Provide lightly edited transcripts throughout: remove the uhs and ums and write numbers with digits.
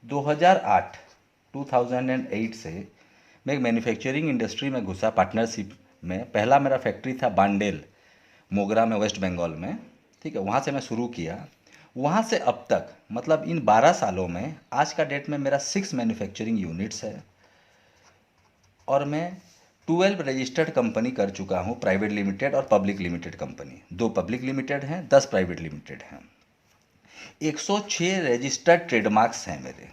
2008 2008 से मैं एक मैन्युफैक्चरिंग इंडस्ट्री में घुसा पार्टनरशिप में। पहला मेरा फैक्ट्री था बांडेल, मोगरा में, वेस्ट बंगाल में। ठीक है, वहाँ से मैं शुरू किया। वहाँ से अब तक मतलब इन 12 सालों में आज का डेट में मेरा 6 मैन्युफैक्चरिंग यूनिट्स है और मैं 12 रजिस्टर्ड कंपनी कर चुका हूँ, प्राइवेट लिमिटेड और public limited company. 2 public limited हैं, 10 प्राइवेट लिमिटेड हैं। 106 रजिस्टर्ड ट्रेडमार्क्स हैं मेरे।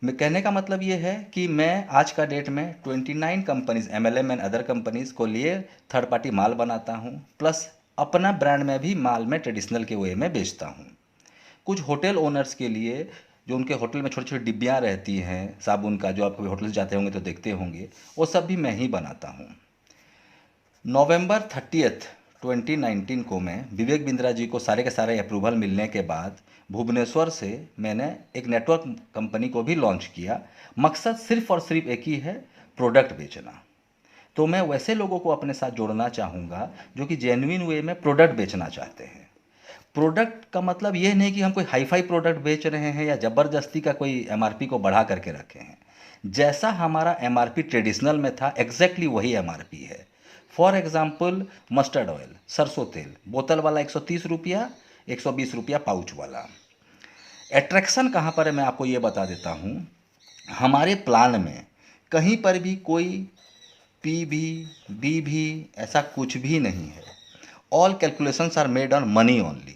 मैं कहने का मतलब ये है कि मैं आज का डेट में 29 companies, MLM and other companies को लिए थर्ड पार्टी माल बनाता हूँ, प्लस अपना ब्रांड में भी माल में ट्रेडिशनल के वे में बेचता हूँ। कुछ होटल ओनर्स के लिए, जो उनके होटल में छोटी छोटी डिब्बियाँ रहती हैं साबुन का, जो आप कभी होटल जाते होंगे तो देखते होंगे, वो सब भी मैं ही बनाता हूँ। नवंबर 30 2019 को मैं विवेक बिंद्रा जी को सारे के सारे अप्रूवल मिलने के बाद भुवनेश्वर से मैंने एक नेटवर्क कंपनी को भी लॉन्च किया। मकसद सिर्फ और सिर्फ एक ही है, प्रोडक्ट बेचना। तो मैं वैसे लोगों को अपने साथ जोड़ना चाहूँगा जो कि जेन्युइन वे में प्रोडक्ट बेचना चाहते हैं। प्रोडक्ट का मतलब ये नहीं कि हम कोई हाई फाई प्रोडक्ट बेच रहे हैं या ज़बरदस्ती का कोई एमआरपी को बढ़ा करके रखे हैं। जैसा हमारा एमआरपी ट्रेडिशनल में था, एग्जैक्टली वही एमआरपी है। फॉर एग्जाम्पल, मस्टर्ड ऑयल, सरसों तेल, बोतल वाला 130 रुपया, 120 रुपया पाउच वाला। एट्रैक्शन कहाँ पर है मैं आपको ये बता देता हूँ। हमारे प्लान में कहीं पर भी कोई पी भी, बी भी, ऐसा कुछ भी नहीं है। All calculations are made on money only.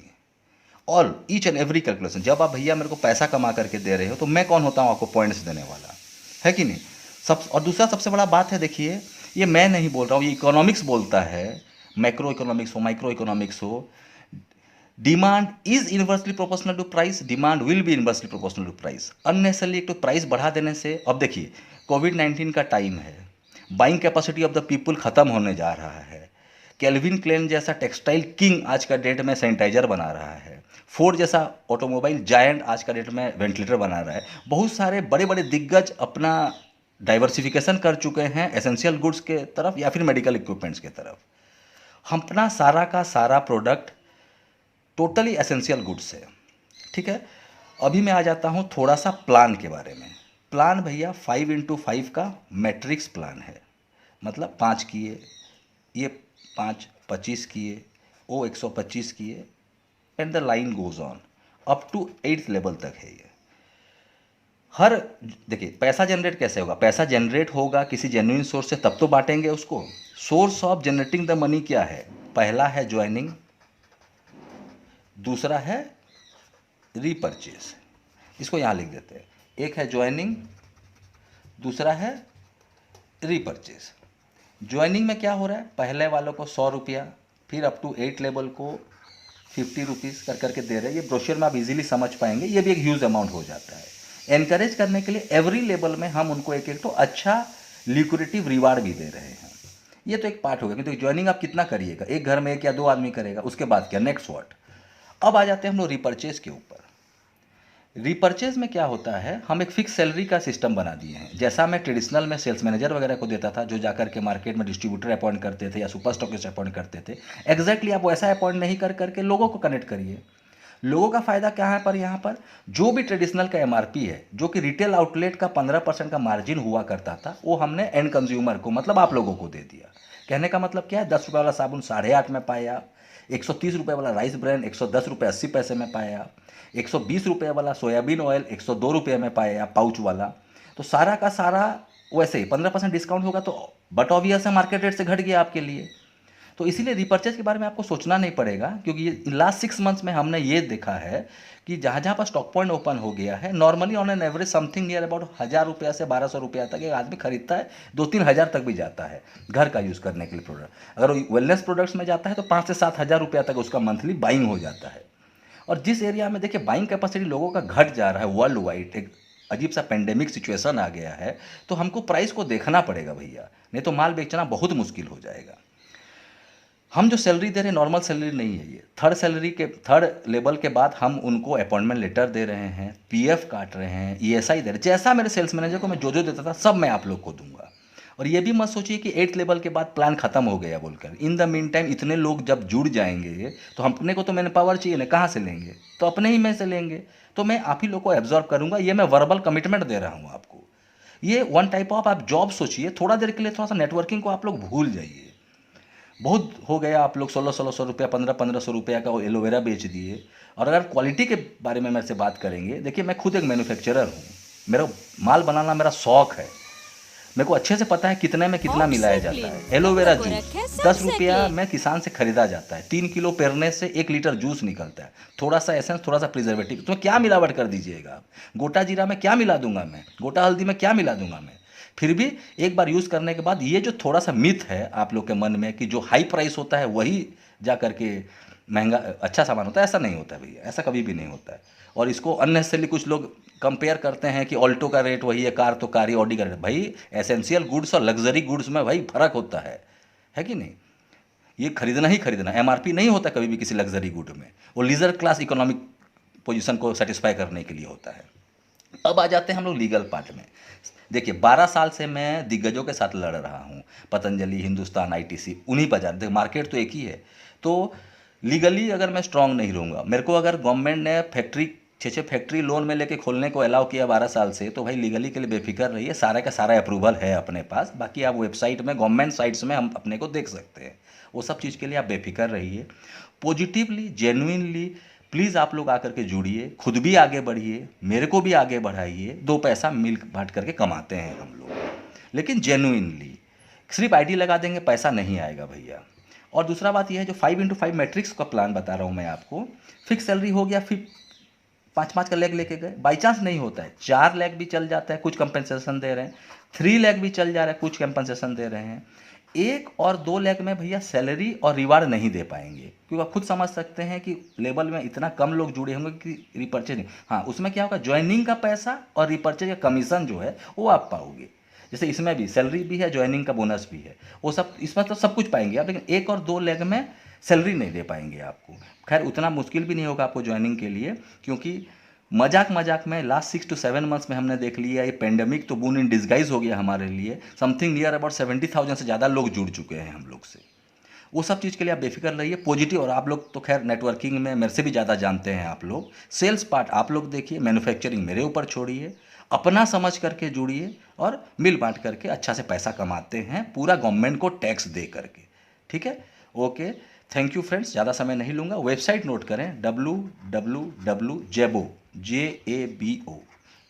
All each and every calculation. जब आप भैया मेरे को पैसा कमा करके दे रहे हो तो मैं कौन होता हूँ आपको पॉइंट्स देने वाला, है कि नहीं। सब और दूसरा सबसे बड़ा बात है, देखिए, ये मैं नहीं बोल रहा हूँ, ये इकोनॉमिक्स बोलता है। मैक्रो इकोनॉमिक्स हो, माइक्रो इकोनॉमिक्स हो, demand is inversely proportional to price, demand will be inversely proportional to price. Unnecessarily एक तो प्राइस बढ़ा देने से, अब देखिए कोविड-19 का टाइम है, buying capacity of the people खत्म होने जा रहा है। केल्विन क्लेन जैसा टेक्सटाइल किंग आज का डेट में सैनिटाइजर बना रहा है। फोर्ड जैसा ऑटोमोबाइल जायंट आज का डेट में वेंटिलेटर बना रहा है। बहुत सारे बड़े बड़े दिग्गज अपना डाइवर्सिफिकेशन कर चुके हैं एसेंशियल गुड्स के तरफ या फिर मेडिकल इक्विपमेंट्स के तरफ। हम अपना सारा का सारा प्रोडक्ट टोटली एसेंशियल गुड्स है। ठीक है, अभी मैं आ जाता हूँ थोड़ा सा प्लान के बारे में। प्लान भैया 5x5 का मैट्रिक्स प्लान है। मतलब 5 किए, ये 5 25 किए, वो 125 किए, and the line goes on up to 8th level तक है ये। हर, देखिए पैसा जनरेट कैसे होगा, पैसा जनरेट होगा किसी जेन्युइन सोर्स से, तब तो बांटेंगे उसको। Source of generating the money क्या है? पहला है ज्वाइनिंग, दूसरा है रीपरचेज। इसको यहाँ लिख देते हैं। एक है ज्वाइनिंग, दूसरा है रीपरचेज। ज्वाइनिंग में क्या हो रहा है, पहले वालों को 100 रुपया, फिर अप टू 8 लेवल को 50 रुपीज़ कर करके दे रहे हैं। ये ब्रोशर में आप इजीली समझ पाएंगे, ये भी एक ह्यूज अमाउंट हो जाता है। एनकरेज करने के लिए एवरी लेवल में हम उनको एक एक तो अच्छा लिक्विडिटिव रिवार्ड भी दे रहे हैं। ये तो एक पार्ट हो गया, क्योंकि ज्वाइनिंग आप कितना करिएगा, एक घर में 1 या 2 आदमी करेगा, उसके बाद क्या, नेक्स्ट व्हाट। अब आ जाते हैं हम लोग रिपर्चेज के ऊपर। रिपर्चेज में क्या होता है, हम एक फिक्स सैलरी का सिस्टम बना दिए हैं। जैसा मैं ट्रेडिशनल में सेल्स मैनेजर वगैरह को देता था, जो जाकर के मार्केट में डिस्ट्रीब्यूटर अपॉइंट करते थे या सुपर स्टॉकिस्ट अपॉइंट करते थे, एग्जैक्टली आप वैसा अपॉइंट नहीं कर करके लोगों को कनेक्ट करिए। लोगों का फायदा क्या है पर यहाँ पर, जो भी ट्रेडिशनल का एमआरपी है, जो कि रिटेल आउटलेट का 15% का मार्जिन हुआ करता था, वो हमने एंड कंज्यूमर को, मतलब आप लोगों को दे दिया। कहने का मतलब क्या है, 10 रुपये वाला साबुन 8.5 में पाया, 130 रुपये वाला राइस ब्रांड 110 रुपये 80 पैसे में पाया, 120 रुपये वाला सोयाबीन ऑयल 102 रुपये में पाया पाउच वाला। तो सारा का सारा वैसे ही 15% डिस्काउंट होगा, तो बट ऑब्वियस है मार्केट रेट से घट गया आपके लिए। तो इसीलिए रिपर्चेज के बारे में आपको सोचना नहीं पड़ेगा, क्योंकि ये लास्ट 6 मंथ्स में हमने ये देखा है कि जहाँ जहाँ पर स्टॉक पॉइंट ओपन हो गया है, normally on an average something near about 1000 रुपया से 1200 रुपया तक एक आदमी खरीदता है। 2-3 हज़ार तक भी जाता है घर का यूज़ करने के लिए प्रोडक्ट। अगर वो वेलनेस प्रोडक्ट्स में जाता है तो 5 से 7 हज़ार रुपया तक उसका मंथली बाइंग हो जाता है। और जिस एरिया में देखिए बाइंग कैपेसिटी लोगों का घट जा रहा है वर्ल्ड वाइड, एक अजीब सा पेंडेमिक सिचुएशन आ गया है, तो हमको प्राइस को देखना पड़ेगा भैया, नहीं तो माल बेचना बहुत मुश्किल हो जाएगा। हम जो सैलरी दे रहे हैं नॉर्मल सैलरी नहीं है, ये थर्ड सैलरी के थर्ड लेवल के बाद हम उनको अपॉइंटमेंट लेटर दे रहे हैं, पीएफ काट रहे हैं, ईएसआई दे रहे हैं। जैसा मेरे सेल्स मैनेजर को मैं जो जो देता था सब मैं आप लोग को दूंगा। और ये भी मत सोचिए कि 8th लेवल के बाद प्लान खत्म हो गया बोलकर। इन द मीन टाइम इतने लोग जब जुड़ जाएंगे तो अपने को तो मैंने पावर चाहिए ना, कहाँ से लेंगे? तो अपने ही में से लेंगे। तो मैं आप ही लोग को एब्जॉर्ब करूंगा, ये मैं वर्बल कमिटमेंट दे रहा हूँ आपको। ये वन टाइप ऑफ आप जॉब सोचिए, थोड़ा देर के लिए थोड़ा सा नेटवर्किंग को आप लोग भूल जाइए। बहुत हो गया, आप लोग 1600 रुपया 1500 रुपया का वो एलोवेरा बेच दिए। और अगर क्वालिटी के बारे में मेरे से बात करेंगे, देखिए मैं खुद एक मैन्युफैक्चरर हूँ, मेरा माल बनाना मेरा शौक है। मेरे को अच्छे से पता है कितने में कितना मिलाया जाता है। एलोवेरा जूस 10 रुपया में किसान से खरीदा जाता है, 3 किलो पेरने से 1 लीटर जूस निकलता है। थोड़ा सा एसेंस, थोड़ा सा प्रिजर्वेटिव, तो क्या मिलावट कर दीजिएगा आप? गोटा जीरा में क्या मिला दूंगा मैं? गोटा हल्दी में क्या मिला दूंगा मैं? फिर भी एक बार यूज़ करने के बाद ये जो थोड़ा सा मिथ है आप लोग के मन में कि जो हाई प्राइस होता है वही जा करके महंगा अच्छा सामान होता है, ऐसा नहीं होता है भैया, ऐसा कभी भी नहीं होता है। और इसको अननेसेसरली कुछ लोग कंपेयर करते हैं कि ऑल्टो का रेट वही है, कार तो कार ही, ऑडी का रेट। भाई एसेंशियल गुड्स और लग्जरी गुड्स में भाई फर्क होता है कि नहीं? ये खरीदना ही खरीदना, एमआरपी नहीं होता कभी भी किसी लग्जरी गुड में। वो लीजर क्लास इकोनॉमिक पोजीशन को सेटिस्फाई करने के लिए होता है। अब आ जाते हैं हम लोग लीगल पार्ट में। देखिए 12 साल से मैं दिग्गजों के साथ लड़ रहा हूँ, पतंजलि, हिंदुस्तान, आईटीसी, उन्हीं बाजार, देखिए मार्केट तो एक ही है। तो लीगली अगर मैं स्ट्रांग नहीं रहूँगा, मेरे को अगर गवर्नमेंट ने फैक्ट्री 6 फैक्ट्री लोन में लेके खोलने को अलाउ किया 12 साल से, तो भाई लीगली के लिए बेफिक्र रहिए, सारा का सारा अप्रूवल है अपने पास। बाकी आप वेबसाइट में, गवर्नमेंट साइट्स में हम अपने को देख सकते हैं, वो सब चीज़ के लिए आप बेफिक्र रहिए। पॉजिटिवली, जेन्युइनली प्लीज़ आप लोग आकर के जुड़िए, खुद भी आगे बढ़िए, मेरे को भी आगे बढ़ाइए। 2 पैसा मिल बांट करके कमाते हैं हम लोग, लेकिन जेन्युइनली। सिर्फ आईडी लगा देंगे पैसा नहीं आएगा भैया। और दूसरा बात यह है, जो 5x5 मैट्रिक्स का प्लान बता रहा हूँ मैं आपको, फिक्स सैलरी हो गया, फिर 5-5 का लेग लेके गए, बाई चांस नहीं होता है, 4 लेग भी चल जाता है, कुछ कंपनसेशन दे रहे हैं, 3 लेग भी चल जा रहा है, कुछ कंपनसेशन दे रहे हैं। 1 और 2 लेग में भैया सैलरी और रिवार्ड नहीं दे पाएंगे, क्योंकि आप खुद समझ सकते हैं कि लेवल में इतना कम लोग जुड़े होंगे कि रिपर्चेज नहीं। हाँ, उसमें क्या होगा, ज्वाइनिंग का पैसा और रिपर्चेज का कमीशन जो है वो आप पाओगे। जैसे इसमें भी सैलरी भी है, ज्वाइनिंग का बोनस भी है, वो सब इसमें तो सब कुछ पाएंगे आप, लेकिन 1 और 2 लेग में सैलरी नहीं दे पाएंगे आपको। खैर उतना मुश्किल भी नहीं होगा आपको ज्वाइनिंग के लिए, क्योंकि मजाक मजाक में लास्ट 6 to 7 मंथ्स में हमने देख लिया, ये पेंडेमिक तो बून इन डिस्गाइज हो गया हमारे लिए। समथिंग नियर अबाउट 70,000 से ज़्यादा लोग जुड़ चुके हैं हम लोग से। वो सब चीज़ के लिए आप बेफिक्र रहिए, पॉजिटिव। और आप लोग तो खैर नेटवर्किंग में मेरे से भी ज़्यादा जानते हैं आप लोग। सेल्स पार्ट आप लोग देखिए, मैन्युफैक्चरिंग मेरे ऊपर छोड़िए, अपना समझ करके जुड़िए और मिल बांट करके अच्छा से पैसा कमाते हैं, पूरा गवर्नमेंट को टैक्स दे करके। ठीक है, ओके, थैंक यू फ्रेंड्स, ज़्यादा समय नहीं लूँगा। वेबसाइट नोट करें, www.jabo, JABO,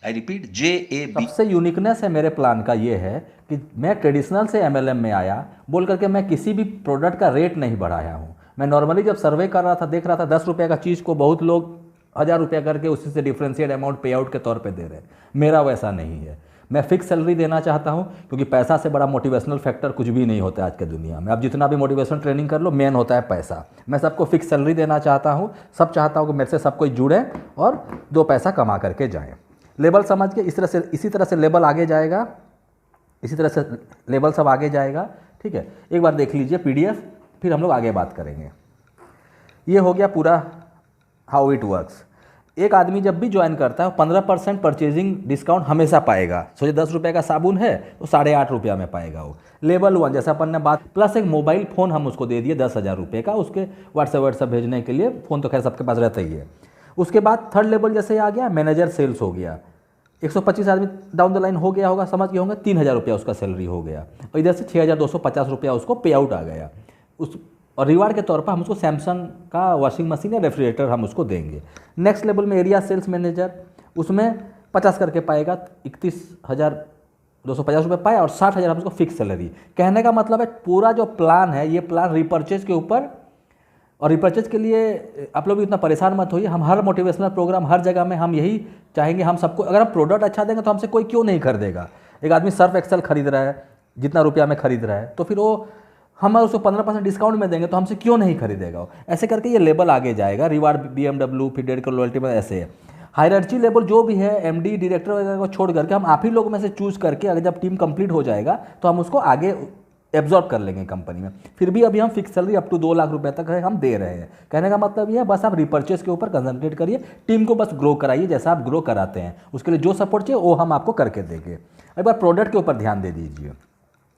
I repeat JAB। सबसे यूनिकनेस है मेरे प्लान का ये है कि मैं ट्रेडिशनल से एमएलएम में आया बोल करके मैं किसी भी प्रोडक्ट का रेट नहीं बढ़ाया हूँ। मैं नॉर्मली जब सर्वे कर रहा था, देख रहा था 10 रुपये का चीज़ को बहुत लोग 1000 रुपया करके उसी से डिफ्रेंशिएट अमाउंट पे आउट के तौर पे दे रहे हैं। मेरा वैसा नहीं है, मैं फिक्स सैलरी देना चाहता हूं, क्योंकि पैसा से बड़ा मोटिवेशनल फैक्टर कुछ भी नहीं होता है आज के दुनिया में। आप जितना भी मोटिवेशनल ट्रेनिंग कर लो, मेन होता है पैसा। मैं सबको फिक्स सैलरी देना चाहता हूं, सब चाहता हूं कि मेरे से सब कोई जुड़े और 2 पैसा कमा करके जाएं। लेवल समझ के इसी तरह से लेवल आगे जाएगा, इसी तरह से लेवल सब आगे जाएगा। ठीक है, एक बार देख लीजिए पीडीएफ, फिर हम लोग आगे बात करेंगे। ये हो गया पूरा हाउ इट वर्क्स। एक आदमी जब भी ज्वाइन करता है 15% परचेजिंग डिस्काउंट हमेशा पाएगा। सोचिए 10 रुपये का साबुन है तो 8.5 रुपया में पाएगा वो। लेवल 1 जैसा अपन ने बात, प्लस एक मोबाइल फ़ोन हम उसको दे दिए 10,000 रुपये का, उसके व्हाट्सएप भेजने के लिए। फ़ोन तो खैर सबके पास रहता ही है। उसके बाद थर्ड लेवल जैसे आ गया, मैनेजर सेल्स हो गया। 125 आदमी डाउन द लाइन हो गया होगा, समझ गए होंगे, 3,000 रुपया उसका सैलरी हो गया और इधर से 6,250 रुपया उसको पे आउट आ गया उस। और रिवार्ड के तौर पर हम उसको सैमसंग का वॉशिंग मशीन या रेफ्रिजरेटर हम उसको देंगे। नेक्स्ट लेवल में एरिया सेल्स मैनेजर, उसमें 50 करके पाएगा, 31,250 रुपये पाए और 60,000 हम उसको फिक्स सैलरी। कहने का मतलब है पूरा जो प्लान है ये प्लान रिपर्चेज के ऊपर। और रिपर्चेज के लिए आप लोग भी इतना परेशान मत होइए, हम हर मोटिवेशनल प्रोग्राम हर जगह में हम यही चाहेंगे, हम सबको अगर हम प्रोडक्ट अच्छा देंगे तो हमसे कोई क्यों नहीं खरीदेगा। एक आदमी सर्फ एक्सेल खरीद रहा है, जितना रुपया में खरीद रहा है, तो फिर वो हम उसको 15% डिस्काउंट में देंगे तो हमसे क्यों नहीं खरीदेगा। ऐसे करके ये लेवल आगे जाएगा। रिवार्ड BMW, फिर 1.5 करोड़ लॉयल्टी में, ऐसे है। हायरार्ची लेवल जो भी है, MD डायरेक्टर वगैरह को छोड़ करके हम आप ही लोग में से चूज़ करके, अगर जब टीम कंप्लीट हो जाएगा तो हम उसको आगे एब्जॉर्ब कर लेंगे कंपनी में। फिर भी अभी हम fix salary up to 2 lakh रुपए तक है हम दे रहे हैं। कहने का मतलब ये है, बस आप रिपर्चेस के ऊपर कंसंट्रेट करिए, टीम को बस ग्रो कराइए जैसा आप ग्रो कराते हैं। उसके लिए जो सपोर्ट चाहिए वो हम आपको करके देंगे। एक बार प्रोडक्ट के ऊपर ध्यान दे दीजिए।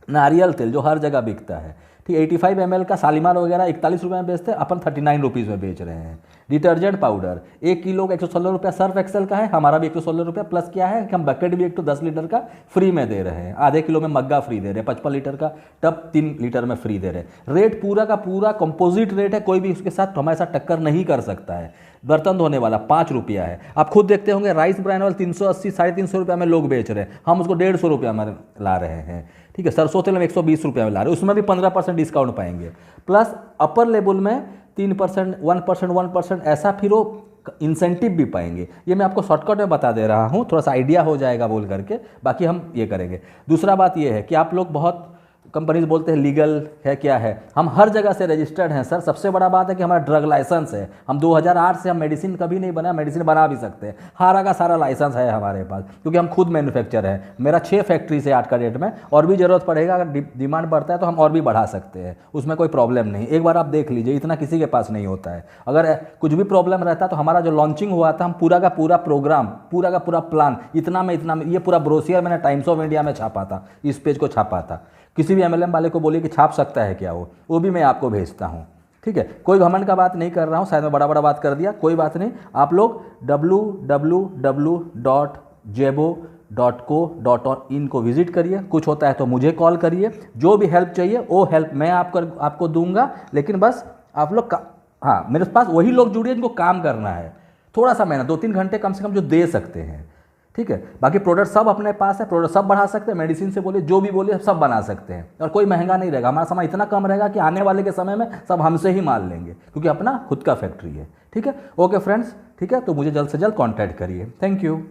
नारियल तेल जो हर जगह बिकता है, ठीक, 85 ml का शालीमार वगैरह 41 रुपये में बेचते हैं, अपन 39 रुपीज़ में बेच रहे हैं। डिटर्जेंट पाउडर 1 किलो का 116 रुपया सर्फ एक्सेल का है, हमारा भी 116 रुपया, प्लस क्या है कि हम बकेट भी एक तो 10 लीटर का फ्री में दे रहे हैं, आधे किलो में मग्गा फ्री दे रहे हैं, 55 लीटर का टब 3 लीटर में फ्री दे रहे हैं। रेट पूरा का पूरा कंपोजिट रेट है, कोई भी उसके साथ हमारे साथ टक्कर नहीं कर सकता है। बर्तन धोने वाला 5 रुपया है, आप खुद देखते होंगे राइस ब्रांड वाला 380 350 रुपया में लोग बेच रहे हैं, हम उसको 150 रुपया में ला रहे हैं, ठीक है। सरसों तेल में 120 रुपया में ला रहे हैं, उसमें भी 15% डिस्काउंट पाएंगे। प्लस अपर लेवल में 3%, 1%, 1% ऐसा फिर वो इंसेंटिव भी पाएंगे। ये मैं आपको शॉर्टकट में बता दे रहा हूँ, थोड़ा सा आइडिया हो जाएगा बोल करके, बाकी हम ये करेंगे। दूसरा बात ये है कि आप लोग बहुत कंपनीज बोलते हैं लीगल है, क्या है, हम हर जगह से रजिस्टर्ड हैं सर। सबसे बड़ा बात है कि हमारा ड्रग लाइसेंस है, हम 2008 से हम मेडिसिन कभी नहीं बना, मेडिसिन बना भी सकते हैं, सारा का सारा लाइसेंस है हमारे पास, क्योंकि हम खुद मैन्युफैक्चर है। मेरा 6 फैक्ट्री से आज का डेट में, और भी ज़रूरत पड़ेगा, अगर डिमांड बढ़ता है तो हम और भी बढ़ा सकते हैं, उसमें कोई प्रॉब्लम नहीं। एक बार आप देख लीजिए, इतना किसी के पास नहीं होता है। अगर कुछ भी प्रॉब्लम रहता है तो हमारा जो लॉन्चिंग हुआ था, हम पूरा का पूरा प्रोग्राम, पूरा का पूरा प्लान, इतना में ये पूरा ब्रोशियर मैंने टाइम्स ऑफ इंडिया में छापा था, इस पेज को छापा था। किसी भी MLM वाले को बोलिए कि छाप सकता है क्या, वो भी मैं आपको भेजता हूँ, ठीक है। कोई घमंड का बात नहीं कर रहा हूँ, शायद मैं बड़ा बड़ा बात कर दिया, कोई बात नहीं। आप लोग www.jebo.co.in को विजिट करिए, कुछ होता है तो मुझे कॉल करिए, जो भी हेल्प चाहिए वो हेल्प मैं आपको दूंगा। लेकिन बस आप लोग हाँ, मेरे पास वही लोग जुड़िए जिनको काम करना है, थोड़ा सा मेहनत, 2-3 घंटे कम से कम जो दे सकते हैं, ठीक है। बाकी प्रोडक्ट सब अपने पास है, प्रोडक्ट सब बढ़ा सकते हैं, मेडिसिन से बोलिए जो भी बोलिए सब बना सकते हैं, और कोई महंगा नहीं रहेगा। हमारा सामान इतना कम रहेगा कि आने वाले के समय में सब हमसे ही माल लेंगे, क्योंकि अपना खुद का फैक्ट्री है, ठीक है। ओके फ्रेंड्स, ठीक है, तो मुझे जल्द से जल्द कॉन्टैक्ट करिए। Thank you.